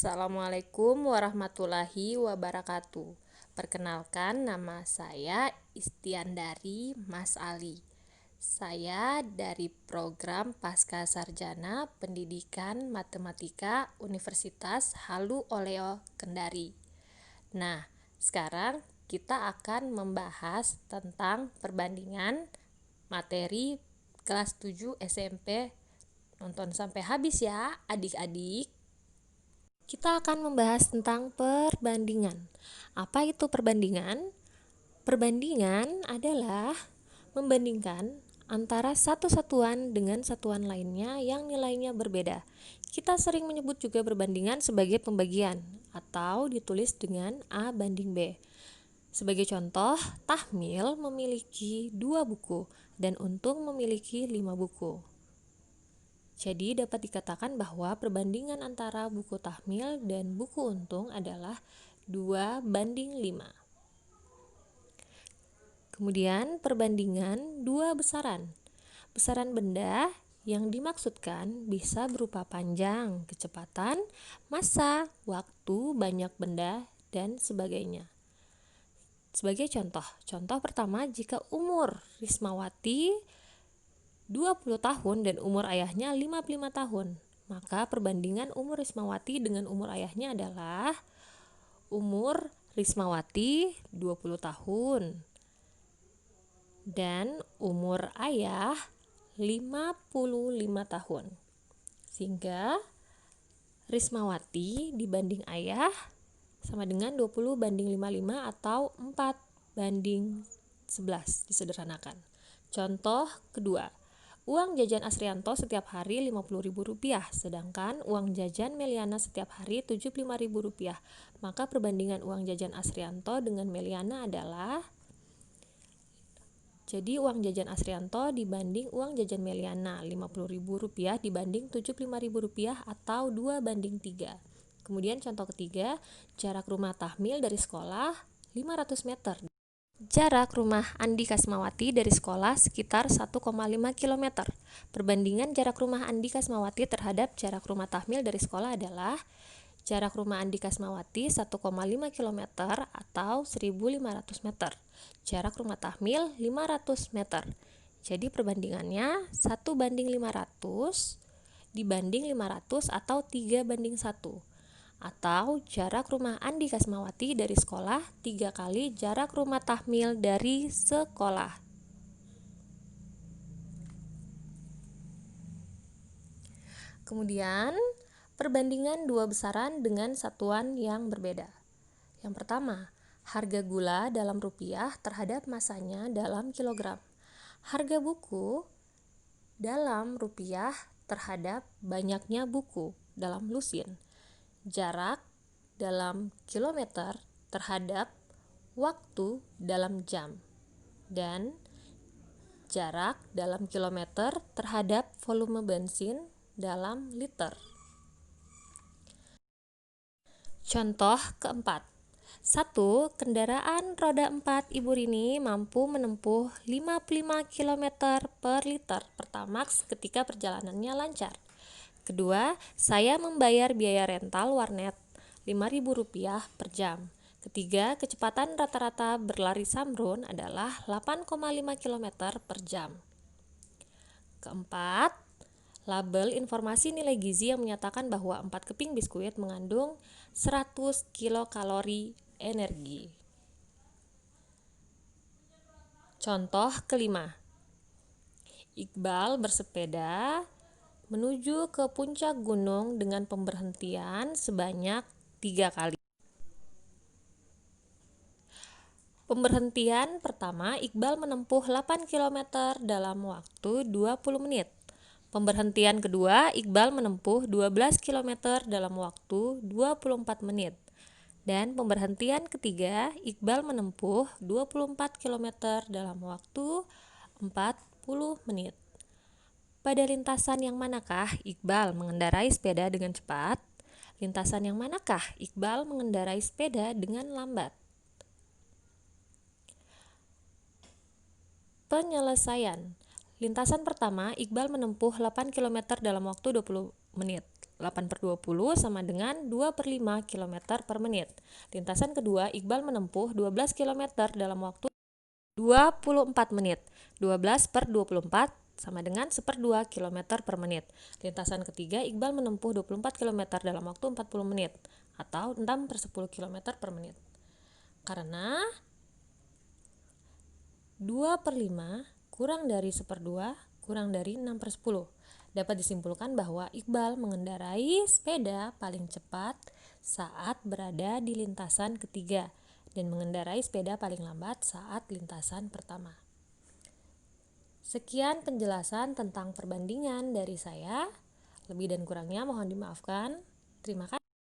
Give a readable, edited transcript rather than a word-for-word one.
Assalamualaikum warahmatullahi wabarakatuh. Perkenalkan, nama saya Istiandari Mas Ali. Saya dari program Pasca Sarjana Pendidikan Matematika Universitas Halu Oleo Kendari. Nah, sekarang kita akan membahas tentang perbandingan materi kelas 7 SMP. Nonton sampai habis ya, adik-adik. Kita akan membahas tentang perbandingan. Apa itu perbandingan? Perbandingan adalah membandingkan antara satu satuan dengan satuan lainnya yang nilainya berbeda. Kita sering menyebut juga perbandingan sebagai pembagian atau ditulis dengan A banding B. Sebagai contoh, Tahmil memiliki 2 buku dan Untung memiliki 5 buku. Jadi dapat dikatakan bahwa perbandingan antara buku Tahmil dan buku Untung adalah 2:5. Kemudian perbandingan 2 besaran. Besaran benda yang dimaksudkan bisa berupa panjang, kecepatan, massa, waktu, banyak benda, dan sebagainya. Sebagai contoh pertama, jika umur Rismawati 20 tahun dan umur ayahnya 55 tahun, maka perbandingan umur Rismawati dengan umur ayahnya adalah umur Rismawati 20 tahun dan umur ayah 55 tahun. Sehingga Rismawati dibanding ayah sama dengan 20:55 atau 4:11 disederhanakan. Contoh kedua, uang jajan Asrianto setiap hari Rp50.000, sedangkan uang jajan Meliana setiap hari Rp75.000. Maka perbandingan uang jajan Asrianto dengan Meliana adalah, jadi uang jajan Asrianto dibanding uang jajan Meliana Rp50.000 dibanding Rp75.000 atau 2:3. Kemudian contoh ketiga, jarak rumah Tahmil dari sekolah 500 meter. Jarak rumah Andi Kasmawati dari sekolah sekitar 1,5 km. Perbandingan jarak rumah Andi Kasmawati terhadap jarak rumah Tahmil dari sekolah adalah jarak rumah Andi Kasmawati 1,5 km atau 1.500 meter. Jarak rumah Tahmil 500 meter. Jadi perbandingannya 1:500 dibanding 500 atau 3:1. Atau jarak rumah Andi Kasmawati dari sekolah 3 kali jarak rumah Tahmil dari sekolah. Kemudian, perbandingan 2 besaran dengan satuan yang berbeda. Yang pertama, harga gula dalam rupiah terhadap masanya dalam kilogram. Harga buku dalam rupiah terhadap banyaknya buku dalam lusin. Jarak dalam kilometer terhadap waktu dalam jam, dan jarak dalam kilometer terhadap volume bensin dalam liter. Contoh keempat. 1. Kendaraan roda 4 Ibu Rini mampu menempuh 55 km per liter Pertamax ketika perjalanannya lancar. Kedua, saya membayar biaya rental warnet Rp5.000 per jam. Ketiga, kecepatan rata-rata berlari Samron adalah 8,5 km per jam. Keempat, label informasi nilai gizi yang menyatakan bahwa 4 keping biskuit mengandung 100 kilokalori energi. Contoh kelima, Iqbal bersepeda menuju ke puncak gunung dengan pemberhentian sebanyak 3 kali. Pemberhentian pertama, Iqbal menempuh 8 km dalam waktu 20 menit. Pemberhentian kedua, Iqbal menempuh 12 km dalam waktu 24 menit. Dan pemberhentian ketiga, Iqbal menempuh 24 km dalam waktu 40 menit. Pada lintasan yang manakah Iqbal mengendarai sepeda dengan cepat? Lintasan yang manakah Iqbal mengendarai sepeda dengan lambat? Penyelesaian. Lintasan pertama, Iqbal menempuh 8 km dalam waktu 20 menit. 8/20 sama dengan 2/5 km per menit. Lintasan kedua, Iqbal menempuh 12 km dalam waktu 24 menit. 12/24 sama dengan 1/2 km per menit. Lintasan ketiga, Iqbal menempuh 24 km dalam waktu 40 menit atau 6/10 km per menit. Karena 2/5 kurang dari 1/2 kurang dari 6/10. Dapat disimpulkan bahwa Iqbal mengendarai sepeda paling cepat saat berada di lintasan ketiga dan mengendarai sepeda paling lambat saat lintasan pertama. Sekian penjelasan tentang perbandingan dari saya. Lebih dan kurangnya mohon dimaafkan. Terima kasih.